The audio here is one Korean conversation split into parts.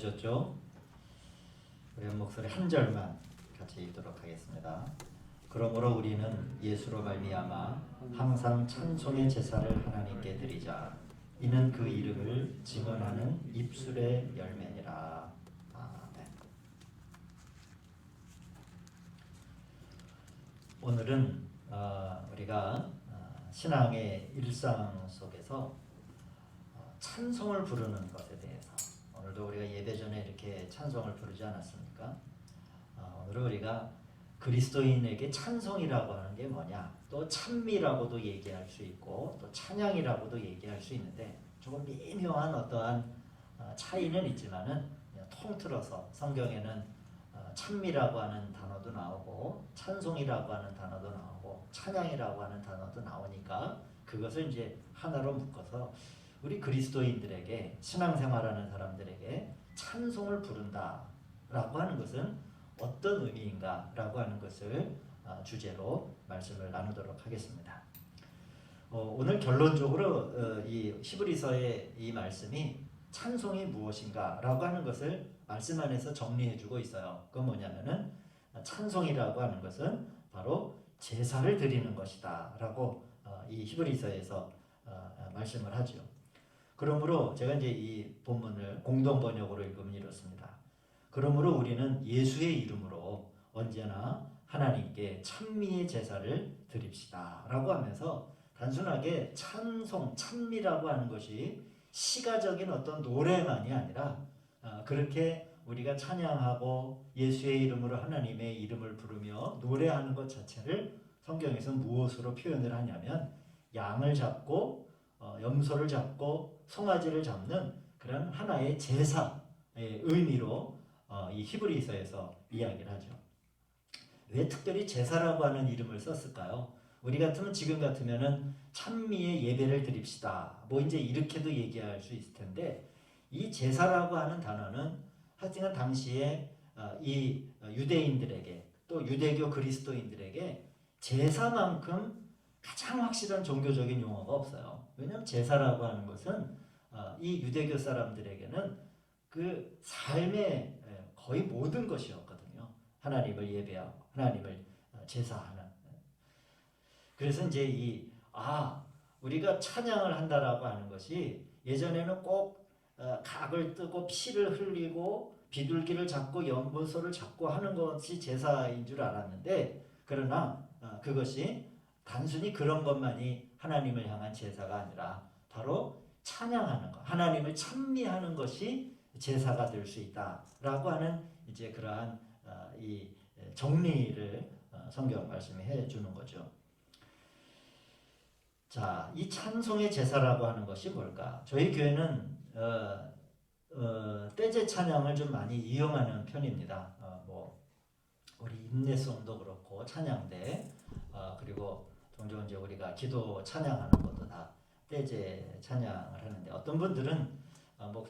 찾으셨죠? 우리 한 목소리 한 절만 같이 읽도록 하겠습니다. 그러므로 우리는 예수로 말미암아 항상 찬송의 제사를 하나님께 드리자. 이는 그 이름을 증언하는 입술의 열매니라. 아멘. 오늘은 우리가 신앙의 일상 속에서 찬송을 부르는 것에 대해서, 오늘도 우리가 예배 전에 이렇게 찬송을 부르지 않았습니까? 오늘은 우리가 그리스도인에게 찬송이라고 하는 게 뭐냐, 또 찬미라고도 얘기할 수 있고 또 찬양이라고도 얘기할 수 있는데, 조금 미묘한 어떠한 차이는 있지만은 통틀어서 성경에는 찬미라고 하는 단어도 나오고 찬송이라고 하는 단어도 나오고 찬양이라고 하는 단어도 나오니까 그것을 이제 하나로 묶어서 우리 그리스도인들에게, 신앙생활하는 사람들에게 찬송을 부른다라고 하는 것은 어떤 의미인가라고 하는 것을 주제로 말씀을 나누도록 하겠습니다. 오늘 결론적으로 이 히브리서의 이 말씀이 찬송이 무엇인가라고 하는 것을 말씀 안에서 정리해주고 있어요. 그건 뭐냐면은 찬송이라고 하는 것은 바로 제사를 드리는 것이다라고 이 히브리서에서 말씀을 하죠. 그러므로 제가 이제 이 본문을 공동 번역으로 읽으면 이렇습니다. 그러므로 우리는 예수의 이름으로 언제나 하나님께 찬미의 제사를 드립시다 라고 하면서, 단순하게 찬송, 찬미라고 하는 것이 시가적인 어떤 노래만이 아니라 그렇게 우리가 찬양하고 예수의 이름으로 하나님의 이름을 부르며 노래하는 것 자체를 성경에서 무엇으로 표현을 하냐면, 양을 잡고 염소를 잡고 송아지를 잡는 그런 하나의 제사의 의미로 이 히브리서에서 이야기를 하죠. 왜 특별히 제사라고 하는 이름을 썼을까요? 우리 같으면, 지금 같으면은 찬미의 예배를 드립시다, 뭐 이제 이렇게도 얘기할 수 있을 텐데, 이 제사라고 하는 단어는 하여튼 당시에 이 유대인들에게, 또 유대교 그리스도인들에게 제사만큼 가장 확실한 종교적인 용어가 없어요. 왜냐하면 제사라고 하는 것은 이 유대교 사람들에게는 그 삶의 거의 모든 것이었거든요. 하나님을 예배하고 하나님을 제사하는. 그래서 이제 우리가 찬양을 한다라고 하는 것이, 예전에는 꼭 각을 뜨고 피를 흘리고 비둘기를 잡고 연못소를 잡고 하는 것이 제사인 줄 알았는데, 그러나 그것이 단순히 그런 것만이 하나님을 향한 제사가 아니라 바로 찬양하는 것, 하나님을 찬미하는 것이 제사가 될 수 있다라고 하는 이제 그러한 이 정리를 성경 말씀이 해주는 거죠. 자, 이 찬송의 제사라고 하는 것이 뭘까? 저희 교회는 떼제 찬양을 좀 많이 이용하는 편입니다. 우리 임내송도 그렇고 찬양대, 그리고 종종 이제 우리가 기도 찬양하는 것도 다 떼제 찬양을 하는데, 어떤 분들은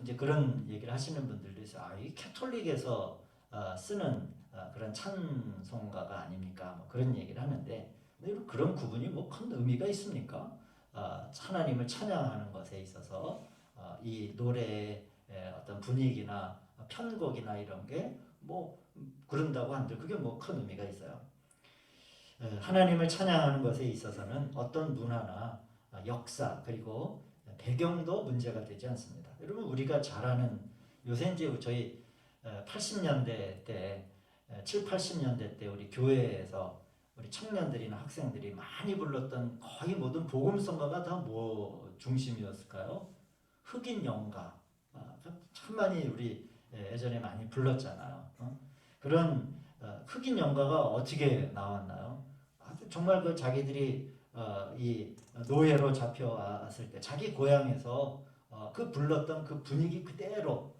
이제 그런 얘기를 하시는 분들도 있어요. 이 캐톨릭에서 쓰는 그런 찬송가가 아닙니까? 뭐 그런 얘기를 하는데, 그런 구분이 뭐 큰 의미가 있습니까? 하나님을 찬양하는 것에 있어서 이 노래의 어떤 분위기나 편곡이나 이런 게 뭐 그런다고 한들 그게 뭐 큰 의미가 있어요. 하나님을 찬양하는 것에 있어서는 어떤 문화나 역사, 그리고 배경도 문제가 되지 않습니다. 여러분, 우리가 잘 아는, 요새 이제 저희 80년대 때, 7, 80년대 때 우리 교회에서 우리 청년들이나 학생들이 많이 불렀던 거의 모든 복음성가가 다 뭐 중심이었을까요? 흑인 영가. 참 많이 우리 예전에 많이 불렀잖아요. 그런 흑인 영가가 어떻게 나왔나요? 정말 그 자기들이 이 노예로 잡혀왔을 때 자기 고향에서 그 불렀던 그 분위기 그대로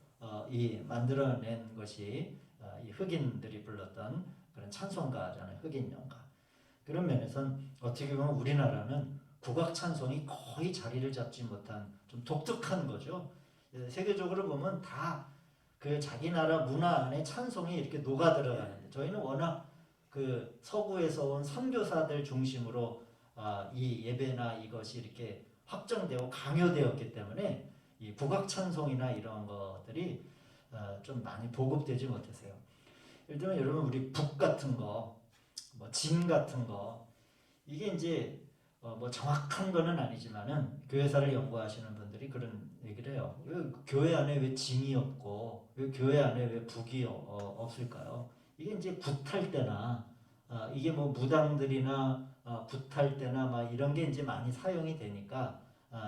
이 만들어낸 것이 이 흑인들이 불렀던 그런 찬송가잖아요. 흑인 영가. 그런 면에서는 어떻게 보면 우리나라는 국악 찬송이 거의 자리를 잡지 못한 좀 독특한 거죠. 세계적으로 보면 다 그 자기 나라 문화 안에 찬송이 이렇게 녹아 들어가는데, 저희는 워낙 그 서구에서 온 선교사들 중심으로 이 예배나 이것이 이렇게 확정되고 강요되었기 때문에 이 국악 찬송이나 이런 것들이 좀 많이 보급되지 못했어요. 예를 들면 여러분 우리 북 같은 거, 뭐 진 같은 거 이게 이제 뭐 정확한 거는 아니지만은 교회사를 연구하시는 분들이 그런 얘기를 해요. 왜 교회 안에 왜 징이 없고 왜 교회 안에 왜 북이 없을까요? 이게 이제 굿할 때나 이게 뭐 무당들이나 굿할 때나 막 이런 게 이제 많이 사용이 되니까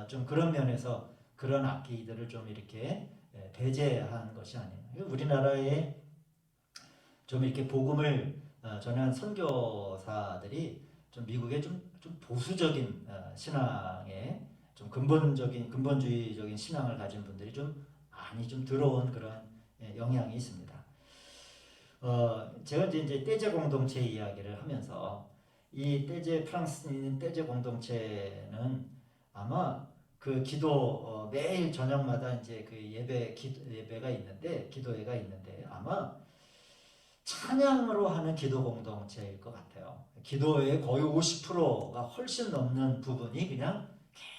좀 그런 면에서 그런 악기들을 좀 이렇게 배제한 것이 아니에요. 우리나라에 좀 이렇게 복음을 전한 선교사들이 좀 미국의 좀 보수적인 신앙에 좀 근본주의적인 신앙을 가진 분들이 좀 많이 좀 들어온 그런 영향이 있습니다. 제가 이제 떼제 공동체 이야기를 하면서 이 떼제 프랑스에 있는 떼제 공동체는 아마 그 기도 매일 저녁마다 이제 그 예배가 있는데 기도회가 있는데 아마 찬양으로 하는 기도 공동체일 것 같아요. 기도의 거의 50%가 훨씬 넘는 부분이 그냥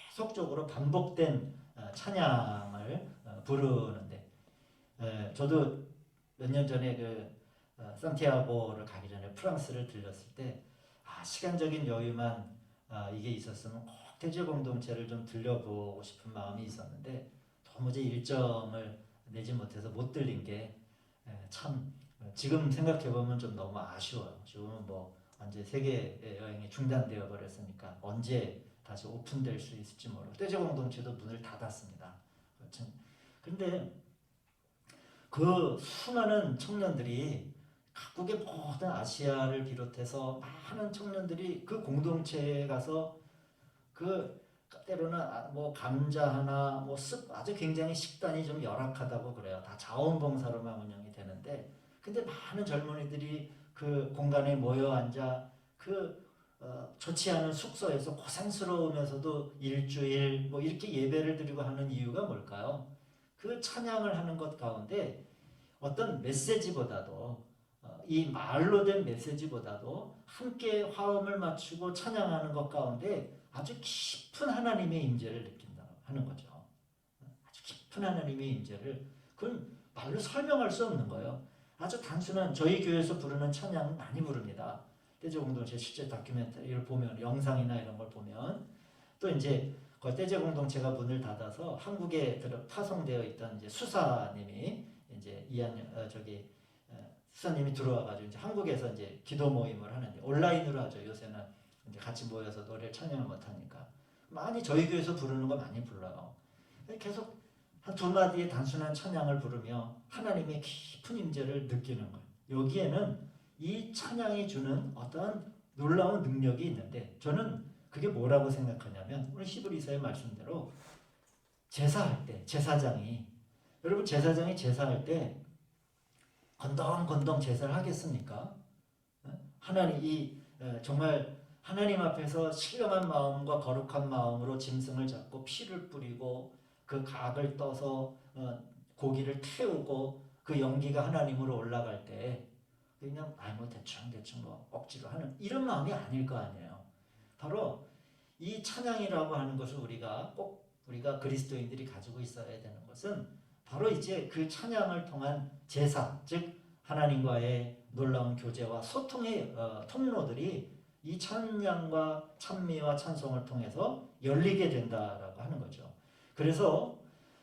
계속적으로 반복된 찬양을 부르는데 저도 몇 년 전에 그 산티아고를 가기 전에 프랑스를 들렸을 때 시간적인 여유만 이게 있었으면 꼭 태제 공동체를 좀 들려보고 싶은 마음이 있었는데 도무지 일정을 내지 못해서 못 들린 게 참 지금 생각해보면 좀 너무 아쉬워요. 지금은 뭐 완전 세계 여행이 중단되어 버렸으니까 언제 다시 오픈될 수 있을지 모르고 태제 공동체도 문을 닫았습니다. 그런데 그 수많은 청년들이 각국의 모든 아시아를 비롯해서 많은 청년들이 그 공동체에 가서 그 때로는 뭐 감자 하나 뭐 습 아주 굉장히 식단이 좀 열악하다고 그래요. 다 자원봉사로만 운영이 되는데 근데 많은 젊은이들이 그 공간에 모여 앉아 그 좋지 않은 숙소에서 고생스러우면서도 일주일 뭐 이렇게 예배를 드리고 하는 이유가 뭘까요? 그 찬양을 하는 것 가운데 어떤 메시지보다도 이 말로 된 메시지보다도 함께 화음을 맞추고 찬양하는 것 가운데 아주 깊은 하나님의 임재를 느낀다 하는 거죠. 아주 깊은 하나님의 임재를 그건 말로 설명할 수 없는 거예요. 아주 단순한 저희 교회에서 부르는 찬양은 많이 부릅니다. 떼제 공동체 실제 다큐멘터리를 보면 영상이나 이런 걸 보면 또 이제 그 떼제 공동체가 문을 닫아서 한국에 파송되어 있던 이제 수사님이 이제 수사님이 들어와가지고 이제 한국에서 이제 기도 모임을 하는데 온라인으로 하죠. 요새는 이제 같이 모여서 노래를 찬양을 못하니까 많이 저희 교회에서 부르는 거 많이 불러요. 계속 한 두 마디의 단순한 찬양을 부르며 하나님의 깊은 임재를 느끼는 거예요. 여기에는 이 찬양이 주는 어떠한 놀라운 능력이 있는데 저는 그게 뭐라고 생각하냐면 오늘 히브리서의 말씀대로 제사할 때 제사장이 여러분 제사할 때 건덩건덩 제사를 하겠습니까? 하나님 정말 하나님 앞에서 신령한 마음과 거룩한 마음으로 짐승을 잡고 피를 뿌리고 그 각을 떠서 고기를 태우고 그 연기가 하나님으로 올라갈 때 그냥 뭐 대충 뭐 억지로 하는 이런 마음이 아닐 거 아니에요. 바로 이 찬양이라고 하는 것을 우리가 그리스도인들이 가지고 있어야 되는 것은 바로 이제 그 찬양을 통한 제사, 즉 하나님과의 놀라운 교제와 소통의 통로들이 이 찬양과 찬미와 찬송을 통해서 열리게 된다라고 하는 거죠. 그래서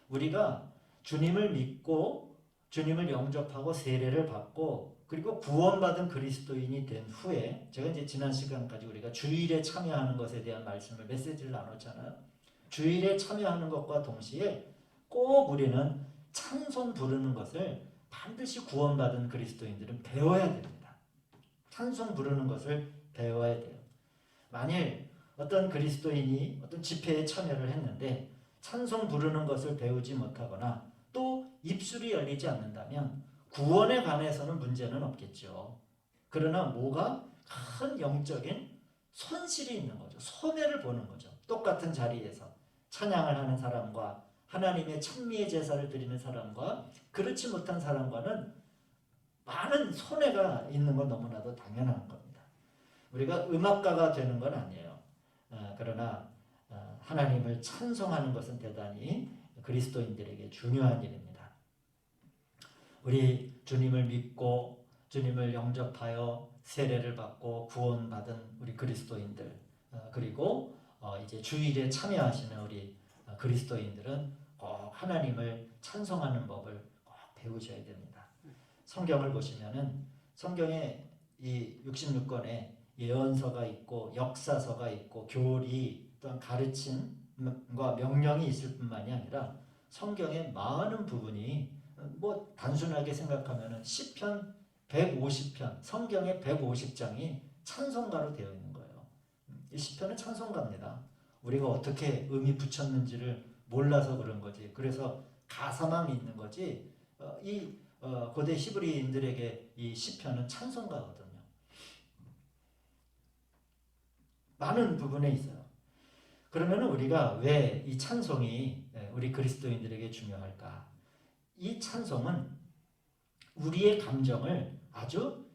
우리가 주님을 믿고 주님을 영접하고 세례를 받고 그리고 구원받은 그리스도인이 된 후에 제가 이제 지난 시간까지 우리가 주일에 참여하는 것에 대한 메시지를 나눴잖아요. 주일에 참여하는 것과 동시에 꼭 우리는 찬송 부르는 것을 반드시 구원받은 그리스도인들은 배워야 됩니다. 찬송 부르는 것을 배워야 돼요. 만일 어떤 그리스도인이 어떤 집회에 참여를 했는데 찬송 부르는 것을 배우지 못하거나 또 입술이 열리지 않는다면 구원에 관해서는 문제는 없겠죠. 그러나 뭐가 큰 영적인 손실이 있는 거죠. 손해를 보는 거죠. 똑같은 자리에서 찬양을 하는 사람과 하나님의 찬미의 제사를 드리는 사람과 그렇지 못한 사람과는 많은 손해가 있는 건 너무나도 당연한 겁니다. 우리가 음악가가 되는 건 아니에요. 그러나 하나님을 찬송하는 것은 대단히 그리스도인들에게 중요한 일입니다. 우리 주님을 믿고 주님을 영접하여 세례를 받고 구원받은 우리 그리스도인들, 그리고 이제 주일에 참여하시는 우리 그리스도인들은 꼭 하나님을 찬송하는 법을 꼭 배우셔야 됩니다. 성경을 보시면은 성경에 이 66권에 예언서가 있고 역사서가 있고 교리 또한 가르침과 명령이 있을 뿐만이 아니라 성경의 많은 부분이 뭐 단순하게 생각하면은 시편 150편, 성경의 150장이 찬송가로 되어 있는 거예요. 이 시편은 찬송가입니다. 우리가 어떻게 의미 붙였는지를 몰라서 그런 거지. 그래서 가사만 있는 거지. 이 고대 히브리인들에게 이 시편은 찬송가거든요. 많은 부분에 있어요. 그러면 우리가 왜 이 찬송이 우리 그리스도인들에게 중요할까? 이 찬송은 우리의 감정을 아주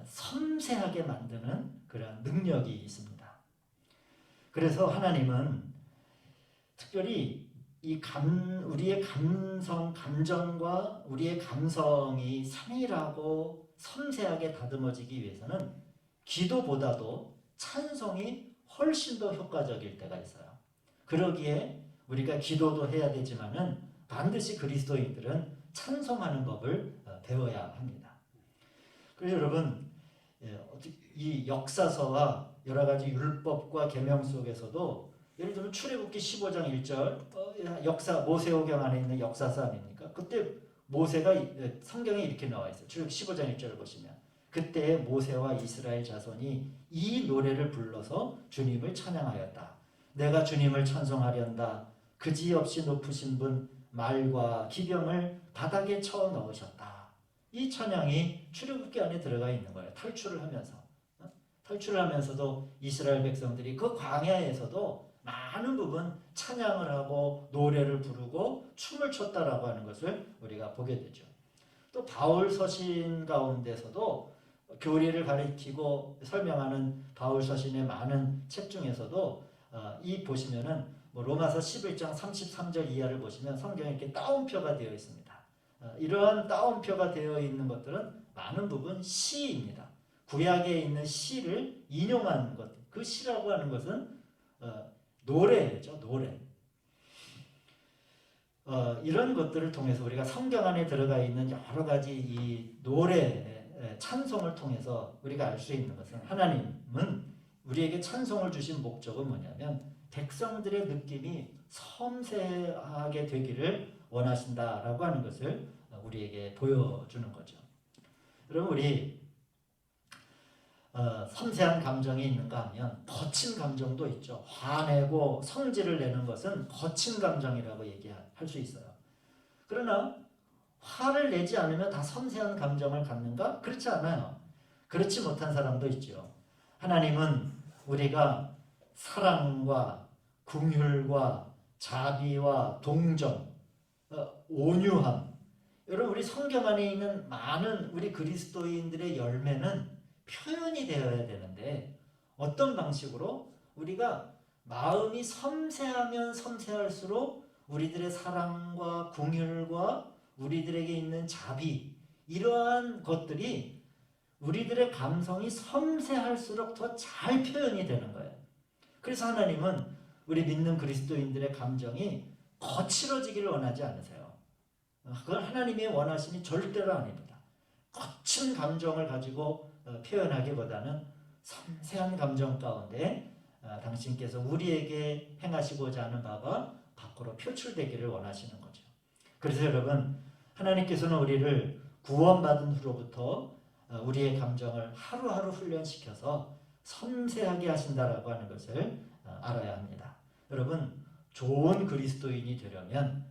섬세하게 만드는 그런 능력이 있습니다. 그래서 하나님은 특별히 우리의 감정과 우리의 감성이 상일하고 섬세하게 다듬어지기 위해서는 기도보다도 찬송이 훨씬 더 효과적일 때가 있어요. 그러기에 우리가 기도도 해야 되지만은 반드시 그리스도인들은 찬송하는 법을 배워야 합니다. 그래서 여러분, 이 역사서와 여러 가지 율법과 계명 속에서도 예를 들면 출애굽기 15장 1절 역사 모세오경 안에 있는 역사서 아닙니까? 그때 모세가 성경에 이렇게 나와 있어요. 출애굽기 15장 1절을 보시면 그때 모세와 이스라엘 자손이 이 노래를 불러서 주님을 찬양하였다. 내가 주님을 찬송하련다. 그지없이 높으신 분 말과 기병을 바닥에 쳐 넣으셨다. 이 찬양이 출애굽기 안에 들어가 있는 거예요. 탈출을 하면서. 탈출을 하면서도 이스라엘 백성들이 그 광야에서도 많은 부분 찬양을 하고 노래를 부르고 춤을 췄다라고 하는 것을 우리가 보게 되죠. 또 바울 서신 가운데서도 교리를 가리키고 설명하는 바울 서신의 많은 책 중에서도 이 보시면은 로마서 11장 33절 이하를 보시면 성경에 이렇게 따옴표가 되어 있습니다. 이러한 따옴표가 되어 있는 것들은 많은 부분 시입니다. 구약에 있는 시를 인용한 것, 그 시라고 하는 것은 노래죠, 노래. 이런 것들을 통해서 우리가 성경 안에 들어가 있는 여러 가지 이 노래, 찬송을 통해서 우리가 알 수 있는 것은 하나님은 우리에게 찬송을 주신 목적은 뭐냐면 백성들의 느낌이 섬세하게 되기를 원하신다라고 하는 것을 우리에게 보여주는 거죠. 여러분 우리 섬세한 감정이 있는가 하면 거친 감정도 있죠. 화내고 성질을 내는 것은 거친 감정이라고 얘기할 수 있어요. 그러나 화를 내지 않으면 다 섬세한 감정을 갖는가? 그렇지 않아요. 그렇지 못한 사람도 있죠. 하나님은 우리가 사랑과 긍휼과 자비와 동정, 온유함, 여러분 우리 성경 안에 있는 많은 우리 그리스도인들의 열매는 표현이 되어야 되는데 어떤 방식으로 우리가 마음이 섬세하면 섬세할수록 우리들의 사랑과 긍휼과 우리들에게 있는 자비 이러한 것들이 우리들의 감성이 섬세할수록 더 잘 표현이 되는 거예요. 그래서 하나님은 우리 믿는 그리스도인들의 감정이 거칠어지기를 원하지 않으세요. 그건 하나님의 원하심이 절대로 아닙니다. 거친 감정을 가지고 표현하기보다는 섬세한 감정 가운데 당신께서 우리에게 행하시고자 하는 바가 밖으로 표출되기를 원하시는 거죠. 그래서 여러분 하나님께서는 우리를 구원받은 후로부터 우리의 감정을 하루하루 훈련시켜서 섬세하게 하신다라고 하는 것을 알아야 합니다. 여러분 좋은 그리스도인이 되려면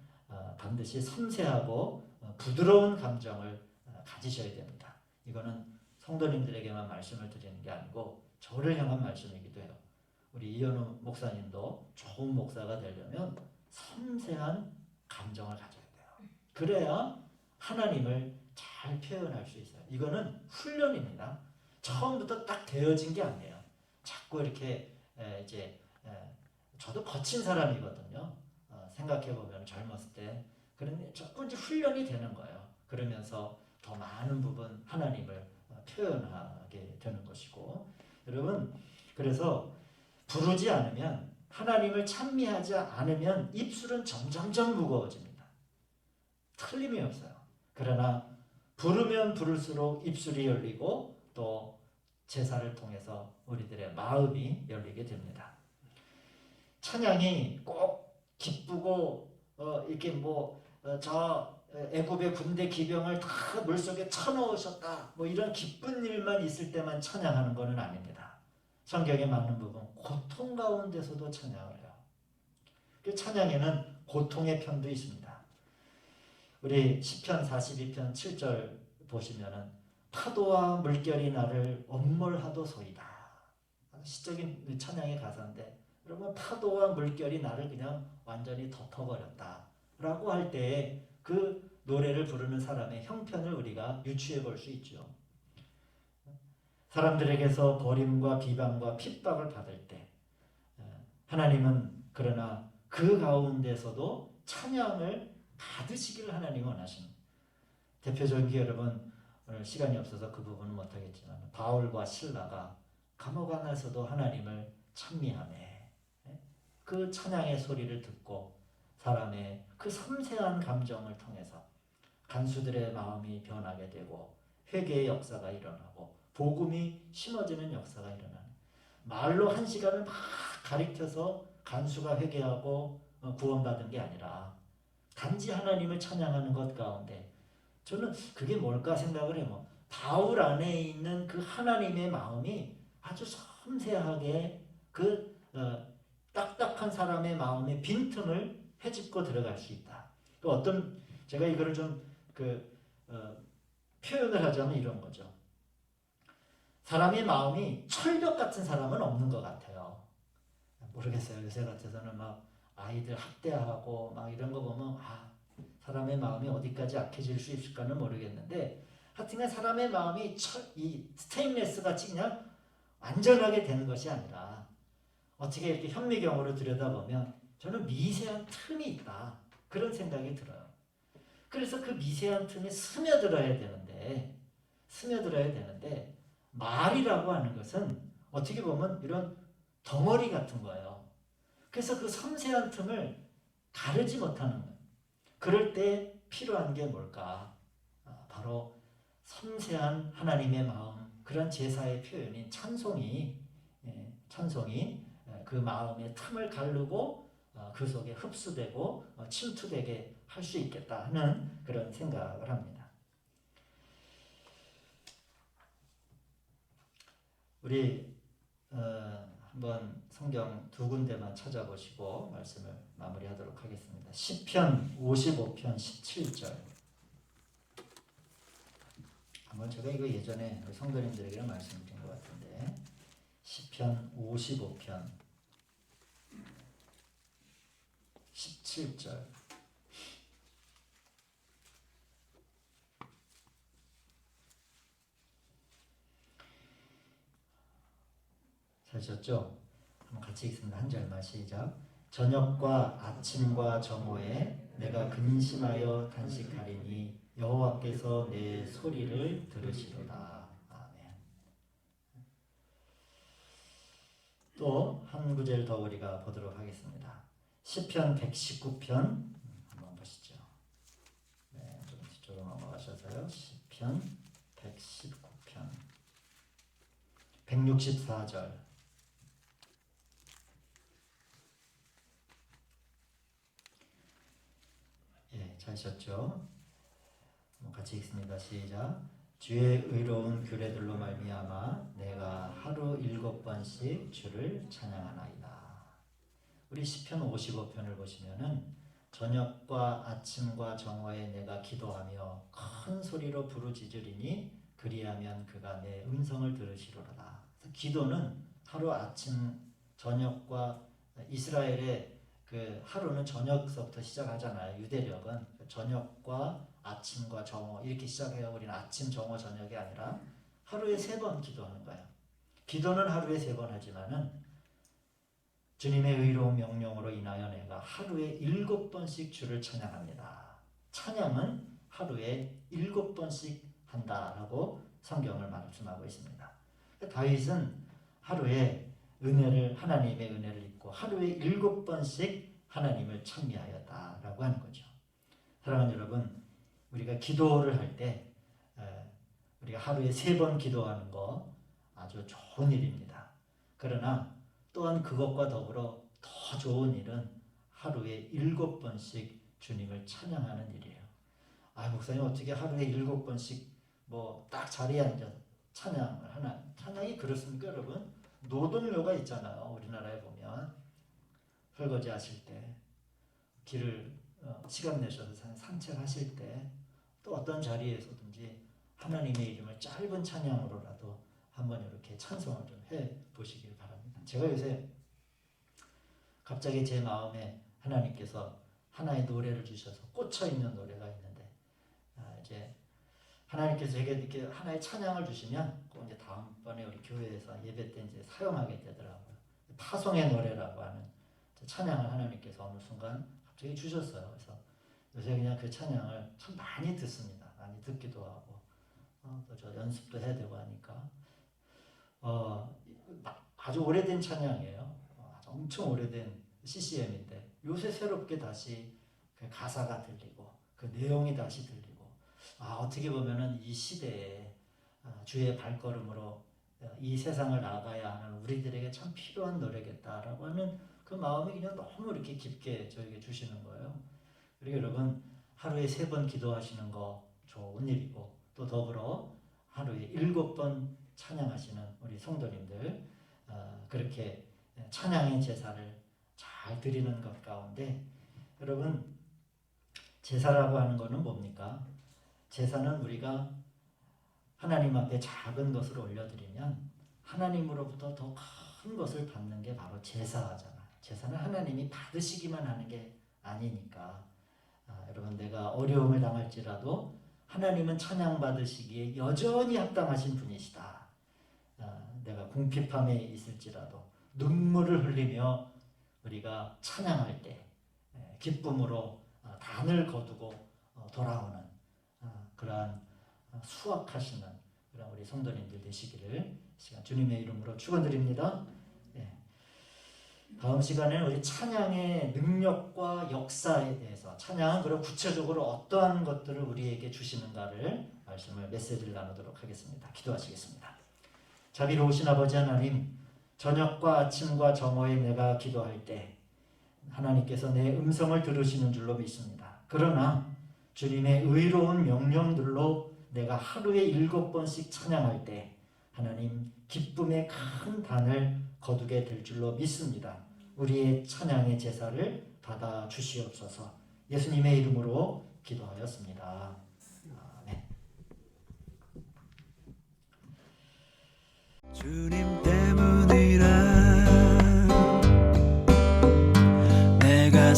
반드시 섬세하고 부드러운 감정을 가지셔야 됩니다. 이거는 성도님들에게만 말씀을 드리는 게 아니고 저를 향한 말씀이기도 해요. 우리 이현우 목사님도 좋은 목사가 되려면 섬세한 감정을 가져야 돼요. 그래야 하나님을 잘 표현할 수 있어요. 이거는 훈련입니다. 처음부터 딱 되어진 게 아니에요. 자꾸 이렇게 저도 거친 사람이거든요. 생각해보면 젊었을 때 그런데 자꾸 이제 훈련이 되는 거예요. 그러면서 더 많은 부분 하나님을 표현하게 되는 것이고, 여러분, 그래서 부르지 않으면, 하나님을 찬미하지 않으면 입술은 점점점 무거워집니다. 틀림이 없어요. 그러나 부르면 부를수록 입술이 열리고 또 제사를 통해서 우리들의 마음이 열리게 됩니다. 찬양이 꼭 기쁘고 이렇게 저 애굽의 군대 기병을 다 물속에 쳐넣으셨다, 이런 기쁜 일만 있을 때만 찬양하는 것은 아닙니다. 성경의 많은 부분 고통 가운데서도 찬양을 해요. 그 찬양에는 고통의 편도 있습니다. 우리 시편 42편 7절 보시면은 파도와 물결이 나를 엄몰하도소이다. 시적인 찬양의 가사인데, 여러분, 파도와 물결이 나를 그냥 완전히 덮어버렸다 라고 할 때 그 노래를 부르는 사람의 형편을 우리가 유추해 볼 수 있죠. 사람들에게서 버림과 비방과 핍박을 받을 때 하나님은 그러나 그 가운데서도 찬양을 받으시기를 하나님은 원하십니다. 대표적인 게, 여러분, 오늘 시간이 없어서 그 부분은 못하겠지만 바울과 실라가 감옥 안에서도 하나님을 찬미하며 그 찬양의 소리를 듣고 사람의 그 섬세한 감정을 통해서 간수들의 마음이 변하게 되고 회개의 역사가 일어나고 복음이 심어지는 역사가 일어나는, 말로 한 시간을 막 가리켜서 간수가 회개하고 구원받은 게 아니라 단지 하나님을 찬양하는 것 가운데, 저는 그게 뭘까 생각을 해요. 바울 안에 있는 그 하나님의 마음이 아주 섬세하게 그 딱딱한 사람의 마음의 빈틈을 헤집고 들어갈 수 있다. 제가 이거를 좀 표현을 하자면 이런 거죠. 사람의 마음이 철벽 같은 사람은 없는 것 같아요. 모르겠어요. 요새 같아서는 막 아이들 학대하고 막 이런 거 보면 사람의 마음이 어디까지 악해질 수 있을까는 모르겠는데, 하여튼간 사람의 마음이 이 스테인레스 같이 그냥 완전하게 되는 것이 아니라 어떻게 이렇게 현미경으로 들여다보면 저는 미세한 틈이 있다, 그런 생각이 들어요. 그래서 그 미세한 틈에 스며들어야 되는데 말이라고 하는 것은 어떻게 보면 이런 덩어리 같은 거예요. 그래서 그 섬세한 틈을 가르지 못하는 거예요. 그럴 때 필요한 게 뭘까? 바로 섬세한 하나님의 마음, 그런 제사의 표현인 찬송이 그 마음의 틈을 가르고 그 속에 흡수되고 침투되게 할 수 있겠다 하는 그런 생각을 합니다. 우리 한번 성경 두 군데만 찾아보시고 말씀을 마무리하도록 하겠습니다. 시편 55편 17절. 한번 제가 이거 예전에 우리 성도님들에게 말씀드린 것 같은데, 시편 55편 17절. 찾으셨죠? 한번 같이 읽습니다. 한 절만 시작. 저녁과 아침과 정오에 내가 근심하여 단식하리니 여호와께서 내 소리를 들으시도다. 아멘. 또 한 구절 더 우리가 보도록 하겠습니다. 시편 119편 한번 보시죠. 네, 좀 뒤쪽으로 넘어가셔서요. 시편 119편 164절. 예, 찾으셨죠? 같이 읽습니다. 시작. 주의 의로운 규례들로 말미암아 내가 하루 7번씩 주를 찬양하나이다. 우리 시편 55편을 보시면은 저녁과 아침과 정오에 내가 기도하며 큰 소리로 부르짖으리니 그리하면 그가 내 음성을 들으시리로다. 기도는 하루 아침 저녁과 이스라엘의 그 하루는 저녁서부터 시작하잖아요. 유대력은 저녁과 아침과 정오 이렇게 시작해요. 우리는 아침, 정오, 저녁이 아니라 하루에 3번 기도하는 거예요. 기도는 하루에 3번 하지만은 주님의 의로운 명령으로 인하여 내가 하루에 7번씩 주를 찬양합니다. 찬양은 하루에 7번씩 한다라고 성경을 말씀하고 있습니다. 다윗은 하루에 하나님의 은혜를 입고 하루에 7번씩 하나님을 찬미하였다라고 하는 거죠. 사랑하는 여러분, 우리가 기도를 할 때 우리가 하루에 3번 기도하는 거 아주 좋은 일입니다. 그러나 또한 그것과 더불어 더 좋은 일은 하루에 7번씩 주님을 찬양하는 일이에요. 목사님 어떻게 하루에 7번씩 딱 자리에 앉아 찬양을 하나? 찬양이 그렇습니까, 여러분? 노동요가 있잖아요. 우리나라에 보면 설거지 하실 때, 길을 시간 내셔서 산책하실 때, 또 어떤 자리에서든지 하나님의 이름을 짧은 찬양으로라도 한번 이렇게 찬송을 좀 해보시길 바랍니다. 제가 요새 갑자기 제 마음에 하나님께서 하나의 노래를 주셔서 꽂혀있는 노래가 있는데, 이제 하나님께서 제게 이렇게 하나의 찬양을 주시면 꼭 이제 다음번에 우리 교회에서 예배 때 이제 사용하게 되더라고요. 파송의 노래라고 하는 찬양을 하나님께서 어느 순간 갑자기 주셨어요. 그래서 요새 그냥 그 찬양을 참 많이 듣습니다. 많이 듣기도 하고, 또 저 연습도 해야 되고 하니까, 아주 오래된 찬양이에요. 아주 엄청 오래된 CCM인데 요새 새롭게 다시 그 가사가 들리고 그 내용이 다시 들리고, 어떻게 보면은 이 시대에 주의 발걸음으로 이 세상을 나가야 하는 우리들에게 참 필요한 노래겠다라고 하는 그 마음이 그냥 너무 이렇게 깊게 저에게 주시는 거예요. 그리고 여러분, 하루에 3번 기도하시는 거 좋은 일이고, 또 더불어 하루에 7번 찬양하시는 우리 성도님들, 그렇게 찬양의 제사를 잘 드리는 것 가운데, 여러분, 제사라고 하는 것은 뭡니까? 제사는 우리가 하나님 앞에 작은 것을 올려드리면 하나님으로부터 더 큰 것을 받는 게 바로 제사잖아요. 제사는 하나님이 받으시기만 하는 게 아니니까, 여러분, 내가 어려움을 당할지라도 하나님은 찬양받으시기에 여전히 합당하신 분이시다. 내가 궁핍함에 있을지라도 눈물을 흘리며 우리가 찬양할 때 기쁨으로 단을 거두고 돌아오는 그러한 수확하시는 그런 우리 성도님들 되시기를 시간 주님의 이름으로 축원드립니다. 다음 시간에는 우리 찬양의 능력과 역사에 대해서, 찬양은 그럼 구체적으로 어떠한 것들을 우리에게 주시는가를 메시지를 나누도록 하겠습니다. 기도하시겠습니다. 자비로우신 아버지 하나님, 저녁과 아침과 정오에 내가 기도할 때 하나님께서 내 음성을 들으시는 줄로 믿습니다. 그러나 주님의 의로운 명령들로 내가 하루에 7번씩 찬양할 때 하나님 기쁨의 큰 단을 거두게 될 줄로 믿습니다. 우리의 찬양의 제사를 받아 주시옵소서. 예수님의 이름으로 기도하였습니다. 아멘. 주님 때문이라 내가